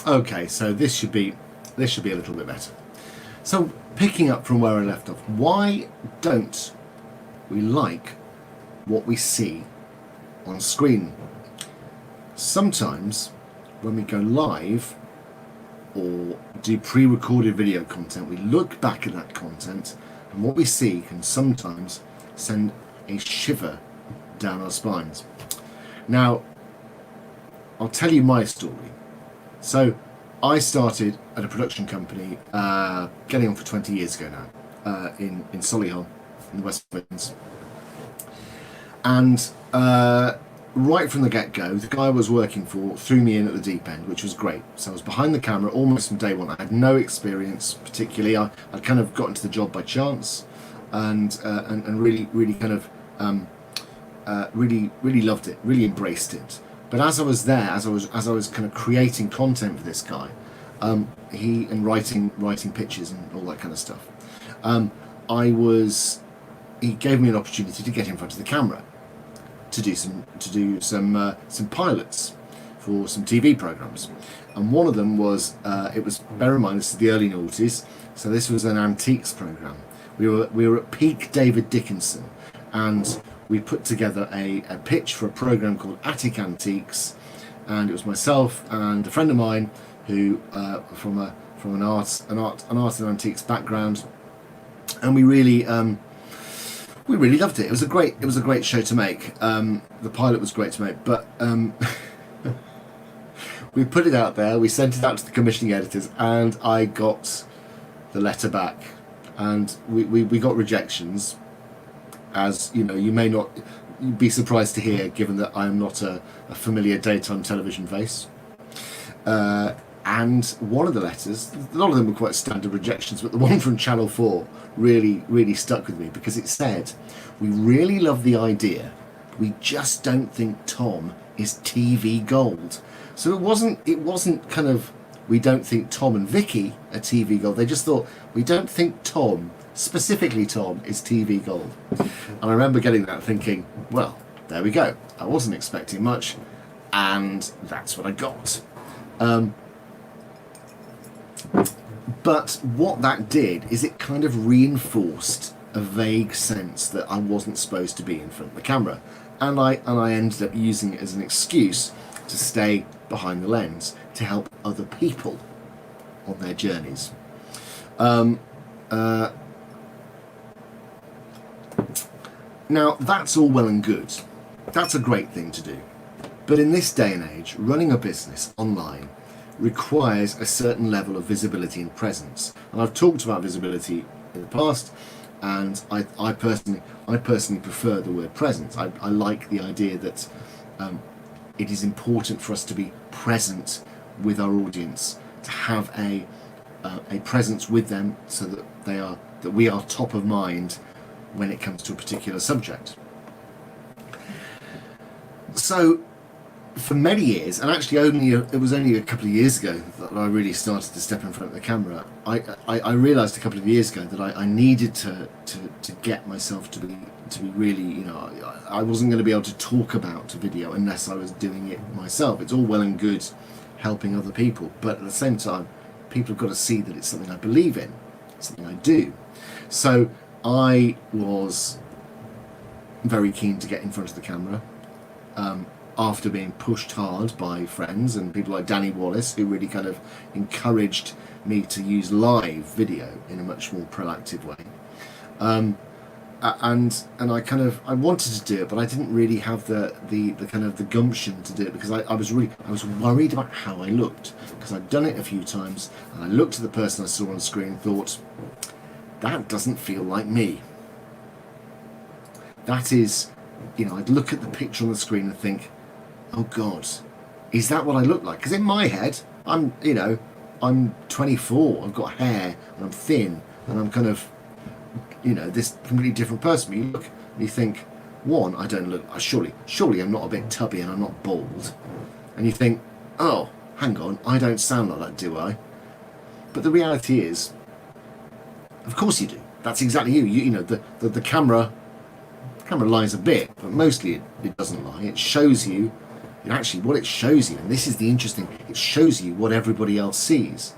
Okay, so this should be a little bit better. So picking up from where I left off, why don't we like what we see on screen? Sometimes when we go live or do pre-recorded video content, we look back at that content and what we see can sometimes send a shiver down our spines. Now, I'll tell you my story. So I started at a production company getting on for 20 years ago now in Solihull in the West Midlands, and right from the get-go the guy I was working for threw me in at the deep end, which was great. So I was behind the camera almost from day one. I had no experience particularly. I'd kind of got into the job by chance and really kind of really loved it, really embraced it. But as I was there, as I was kind of creating content for this guy, writing pitches and all that kind of stuff, he gave me an opportunity to get in front of the camera to do some pilots for some TV programs, and one of them was bear in mind this is the early noughties, so this was an antiques program. We were at peak David Dickinson, and we put together a pitch for a program called Attic Antiques, and it was myself and a friend of mine who from an art and antiques background, and we really loved it. It was a great show to make. The pilot was great to make, but we put it out there. We sent it out to the commissioning editors, and I got the letter back, and we got rejections. As you know, you may not be surprised to hear, given that I am not a familiar daytime television face. And one of the letters, a lot of them were quite standard rejections, but the one from Channel 4 really stuck with me, because it said, "We really love the idea, we just don't think Tom is TV gold." So it wasn't kind of, we don't think Tom and Vicky are TV gold. They just thought, we don't think Tom, specifically Tom, is TV gold. And I remember getting that thinking, well, there we go. I wasn't expecting much, and that's what I got. But what that did is it kind of reinforced a vague sense that I wasn't supposed to be in front of the camera, and I ended up using it as an excuse to stay behind the lens to help other people on their journeys. Now, that's all well and good. That's a great thing to do. But in this day and age, running a business online requires a certain level of visibility and presence. And I've talked about visibility in the past, and I personally prefer the word presence. I like the idea that it is important for us to be present with our audience, to have a presence with them, so that we are top of mind when it comes to a particular subject. So for many years, and actually it was only a couple of years ago that I really started to step in front of the camera, I realised a couple of years ago that I needed to get myself to be really, I wasn't going to be able to talk about video unless I was doing it myself. It's all well and good helping other people, but at the same time, people have got to see that it's something I believe in, something I do. So I was very keen to get in front of the camera, after being pushed hard by friends and people like Danny Wallace, who really kind of encouraged me to use live video in a much more proactive way. And I wanted to do it, but I didn't really have the kind of the gumption to do it, because I was worried about how I looked, because I'd done it a few times, and I looked at the person I saw on screen and thought, that doesn't feel like me. That is, I'd look at the picture on the screen and think, oh God, is that what I look like? Because in my head, I'm 24, I've got hair, and I'm thin, and I'm kind of, this completely different person. But you look and you think, one, I don't look, surely I'm not a bit tubby and I'm not bald. And you think, oh, hang on, I don't sound like that, do I? But the reality is, of course you do. That's exactly you. The camera lies a bit, but mostly it doesn't lie. It shows you Actually, what it shows you, and this is the interesting, it shows you what everybody else sees.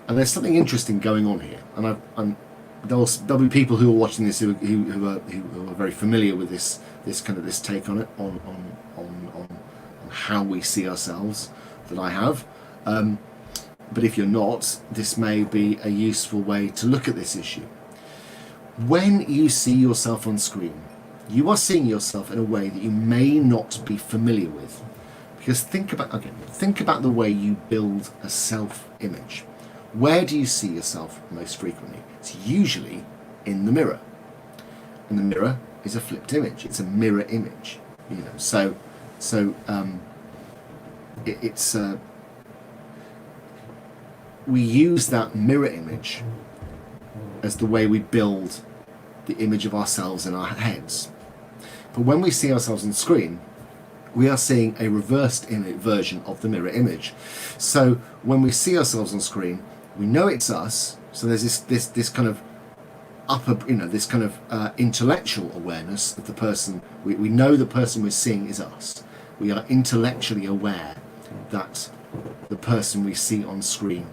And there's something interesting going on here. And there'll be people who are watching this who are very familiar with this take on it, on how we see ourselves, that I have. But if you're not, this may be a useful way to look at this issue. When you see yourself on screen, you are seeing yourself in a way that you may not be familiar with. Because think about the way you build a self-image. Where do you see yourself most frequently? It's usually in the mirror. And the mirror is a flipped image. It's a mirror image. We use that mirror image as the way we build the image of ourselves in our heads. But when we see ourselves on screen, we are seeing a reversed version of the mirror image. So when we see ourselves on screen, we know it's us. So there's this kind of this kind of intellectual awareness of the person. We know the person we're seeing is us. We are intellectually aware that the person we see on screen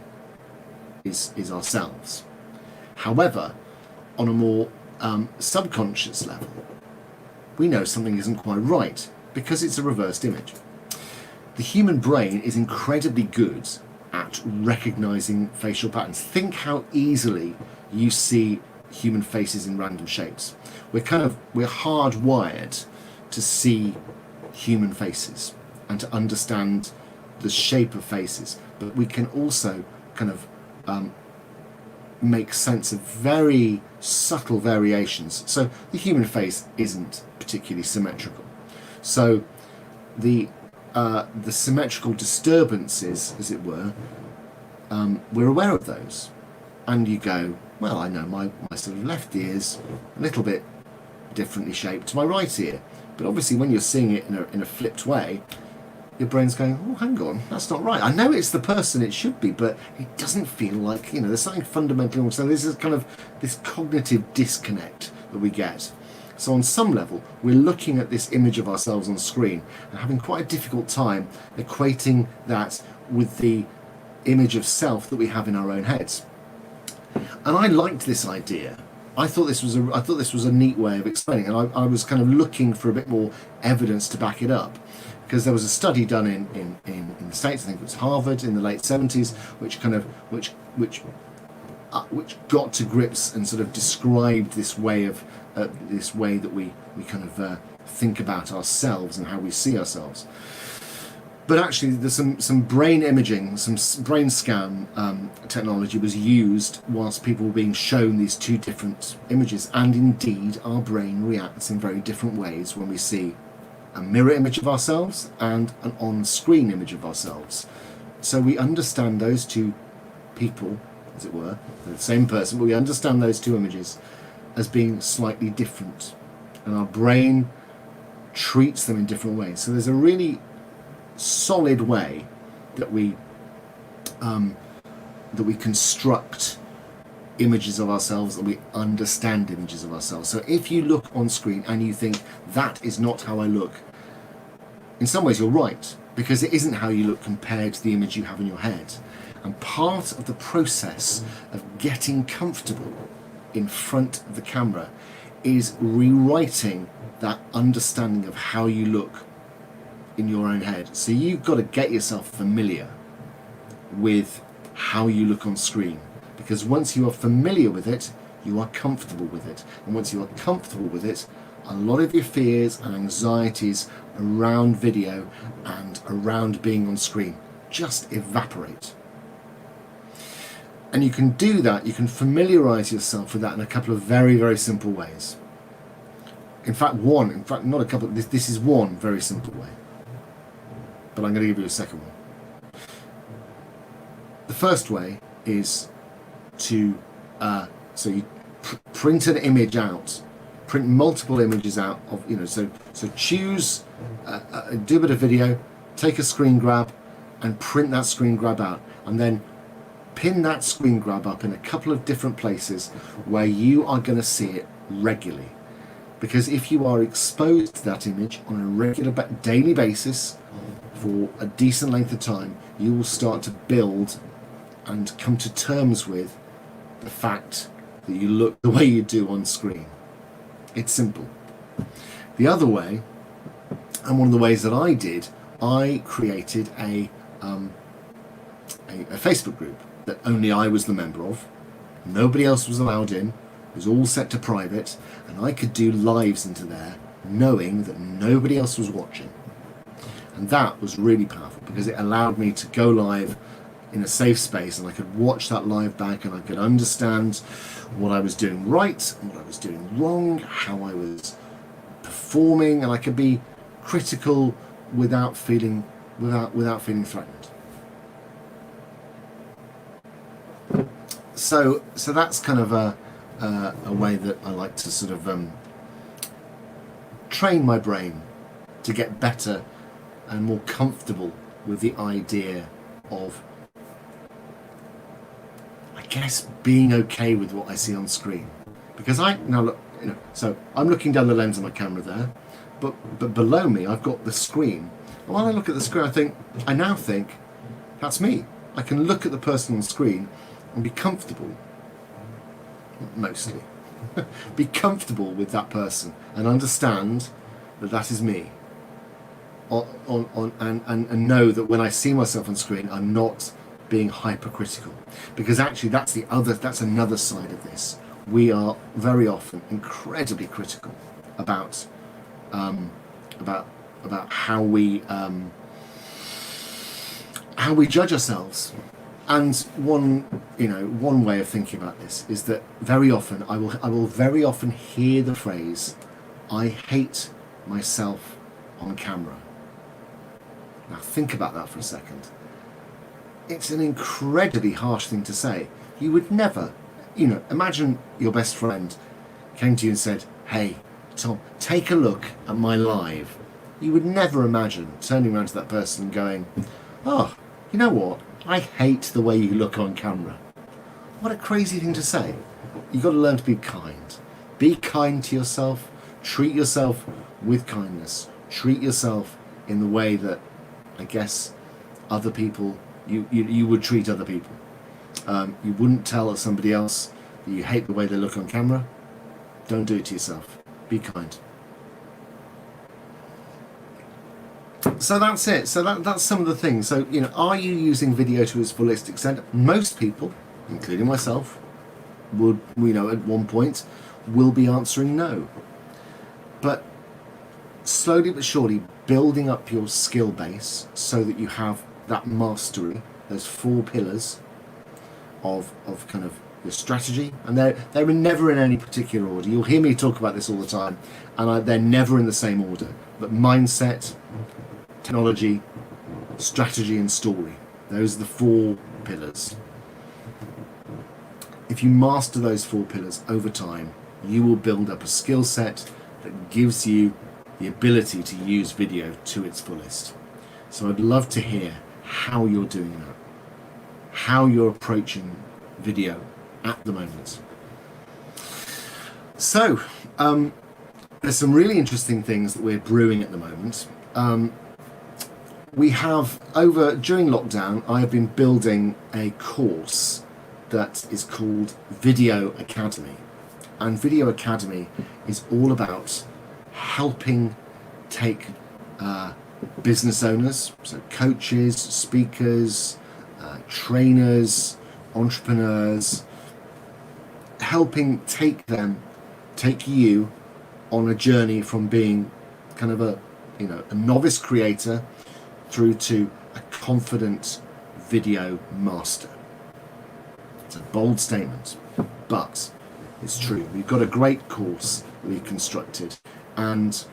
is ourselves. However, on a more subconscious level, we know something isn't quite right because it's a reversed image. The human brain is incredibly good at recognizing facial patterns. Think how easily you see human faces in random shapes. We're hardwired to see human faces and to understand the shape of faces, but we can also kind of make sense of very subtle variations. So the human face isn't particularly symmetrical. So the symmetrical disturbances, as it were, we're aware of those. And you go, well, I know my sort of left ear's a little bit differently shaped to my right ear. But obviously when you're seeing it in a flipped way, your brain's going, oh, hang on, that's not right. I know it's the person it should be, but it doesn't feel like, there's something fundamentally wrong. So there's this cognitive disconnect that we get. So on some level, we're looking at this image of ourselves on screen and having quite a difficult time equating that with the image of self that we have in our own heads. And I liked this idea. I thought this was a neat way of explaining it, and I was kind of looking for a bit more evidence to back it up. Because there was a study done in the States, I think it was Harvard in the late 70s, which got to grips and sort of described this way that we kind of think about ourselves and how we see ourselves. But actually, there's some brain imaging, some brain scan technology was used whilst people were being shown these two different images, and indeed, our brain reacts in very different ways when we see a mirror image of ourselves and an on-screen image of ourselves. So we understand those two people, as it were, they're the same person, but we understand those two images as being slightly different, and our brain treats them in different ways. So there's a really solid way that we construct images of ourselves, that we understand images of ourselves. So if you look on screen and you think that is not how I look, in some ways you're right, because it isn't how you look compared to the image you have in your head. And part of the process of getting comfortable in front of the camera is rewriting that understanding of how you look in your own head. So you've got to get yourself familiar with how you look on screen. Because once you are familiar with it, you are comfortable with it. And once you are comfortable with it, a lot of your fears and anxieties around video and around being on screen just evaporate. And you can do that, you can familiarize yourself with that in a couple of very, very simple ways. Not a couple, this is one very simple way. But I'm going to give you a second one. The first way is to so you print an image out, print multiple images out of so choose do a bit of video, take a screen grab and print that screen grab out, and then pin that screen grab up in a couple of different places where you are going to see it regularly. Because if you are exposed to that image on a regular daily basis for a decent length of time, you will start to build and come to terms with the fact that you look the way you do on screen. It's simple. The other way, and one of the ways that I did, I created a Facebook group that only I was the member of. Nobody else was allowed in. It was all set to private, and I could do lives into there knowing that nobody else was watching. And that was really powerful because it allowed me to go live in a safe space, and I could watch that live back, and I could understand what I was doing right and what I was doing wrong, how I was performing, and I could be critical without feeling threatened. So that's kind of a way that I like to sort of train my brain to get better and more comfortable with the idea of, I guess, being okay with what I see on screen. Because now look, so I'm looking down the lens of my camera there, but below me I've got the screen. And when I look at the screen, I now think that's me. I can look at the person on screen and be comfortable, mostly, be comfortable with that person and understand that that is me. And know that when I see myself on screen, I'm not being hypercritical, because actually that's another side of this. We are very often incredibly critical about how we judge ourselves. And one way of thinking about this is that very often I will very often hear the phrase, "I hate myself on camera." Now think about that for a second. It's an incredibly harsh thing to say. You would never, imagine your best friend came to you and said, "Hey, Tom, take a look at my live." You would never imagine turning around to that person and going, "Oh, you know what? I hate the way you look on camera." What a crazy thing to say. You've got to learn to be kind. Be kind to yourself. Treat yourself with kindness. Treat yourself in the way that, I guess, other people, you would treat other people. You wouldn't tell somebody else that you hate the way they look on camera. Don't do it to yourself. Be kind. So that's it. So that's some of the things. So, are you using video to its fullest extent? Most people, including myself, would, at one point, will be answering no. But slowly but surely building up your skill base so that you have that mastery, those 4 pillars of kind of your strategy, and they're never in any particular order. You'll hear me talk about this all the time, and they're never in the same order. But mindset, technology, strategy, and story. Those are the 4 pillars. If you master those 4 pillars over time, you will build up a skill set that gives you the ability to use video to its fullest. So I'd love to hear how you're doing that, how you're approaching video at the moment. So there's some really interesting things that we're brewing at the moment. We have, during lockdown, I have been building a course that is called Video Academy. And Video Academy is all about helping take business owners, so coaches, speakers, trainers, entrepreneurs, helping take you on a journey from being kind of a novice creator through to a confident video master. It's a bold statement, but it's true. We've got a great course we've constructed, and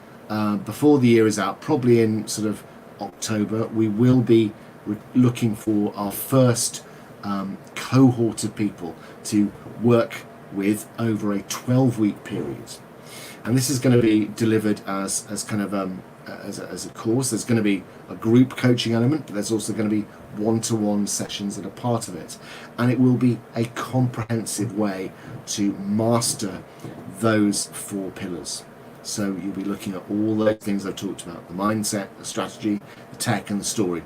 before the year is out, probably in sort of October, we will be looking for our first cohort of people to work with over a 12-week period. And this is going to be delivered as kind of as a course. There's going to be a group coaching element, but there's also going to be one-to-one sessions that are part of it. And it will be a comprehensive way to master those 4 pillars. So you'll be looking at all those things I've talked about, the mindset, the strategy, the tech and the story,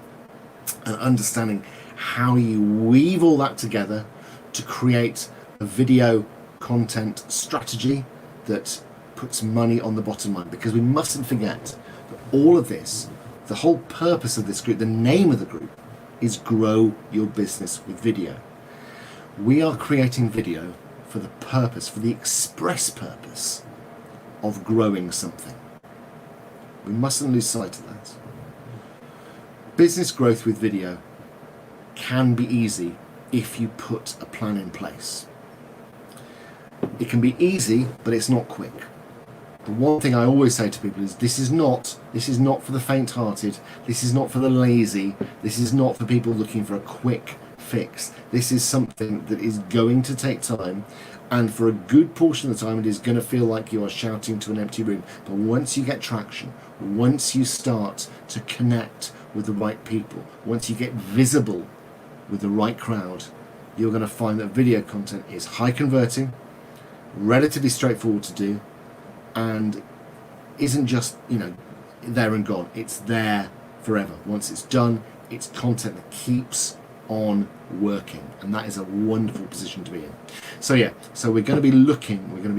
and understanding how you weave all that together to create a video content strategy that puts money on the bottom line. Because we mustn't forget that all of this, the whole purpose of this group, the name of the group, is grow your business with video. We are creating video for the purpose, for the express purpose of growing something. We mustn't lose sight of that. Business growth with video can be easy if you put a plan in place. It can be easy, but it's not quick. The one thing I always say to people is this is not for the faint-hearted, this is not for the lazy, this is not for people looking for a quick fix. This is something that is going to take time, and for a good portion of the time it is going to feel like you are shouting to an empty room. But once you get traction, once you start to connect with the right people, once you get visible with the right crowd, you're going to find that video content is high converting, relatively straightforward to do, and isn't just, there and gone. It's there forever. Once it's done, it's content that keeps on working, and that is a wonderful position to be in. So we're going to be recruiting, we're going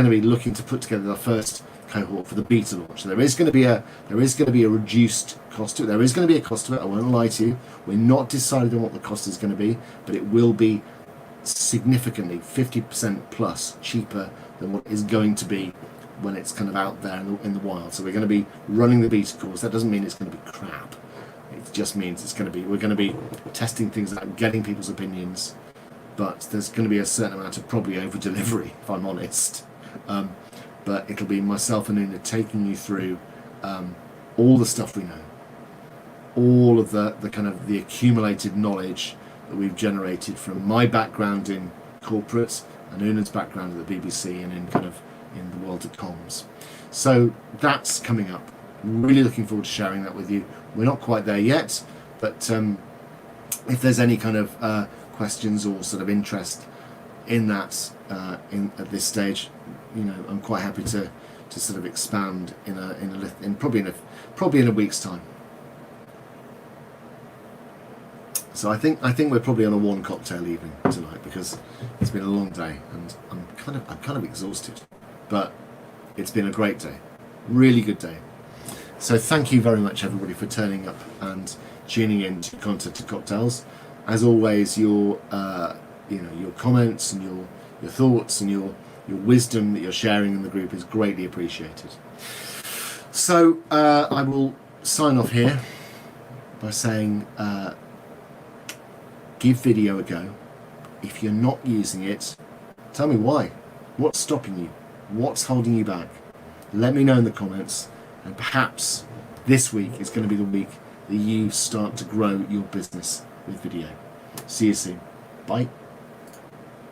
to be looking to put together the first cohort for the beta launch. There is going to be a reduced cost to it. There is going to be a cost to it. I won't lie to you. We're not decided on what the cost is going to be, but it will be significantly 50% plus cheaper than what is going to be when it's kind of out there in the wild. So we're going to be running the beta course. That doesn't mean it's going to be crap. It just means we're going to be testing things out, getting people's opinions, but there's going to be a certain amount of probably over delivery, if I'm honest. But it'll be myself and Una taking you through all the stuff we know, all of the kind of the accumulated knowledge that we've generated from my background in corporate and Una's background at the BBC and in the world of comms. So that's coming up. Really looking forward to sharing that with you. We're not quite there yet, but if there's any kind of questions or sort of interest in that at this stage, I'm quite happy to sort of expand probably in a week's time. So I think we're probably on a one cocktail evening tonight because it's been a long day and I'm kind of exhausted, but it's been a great day, really good day. So thank you very much everybody for turning up and tuning in to Content to Cocktails. As always, your comments and your thoughts and your wisdom that you're sharing in the group is greatly appreciated. So I will sign off here by saying give video a go. If you're not using it, tell me why. What's stopping you? What's holding you back? Let me know in the comments, and perhaps this week is going to be the week that you start to grow your business with video. See you soon. Bye.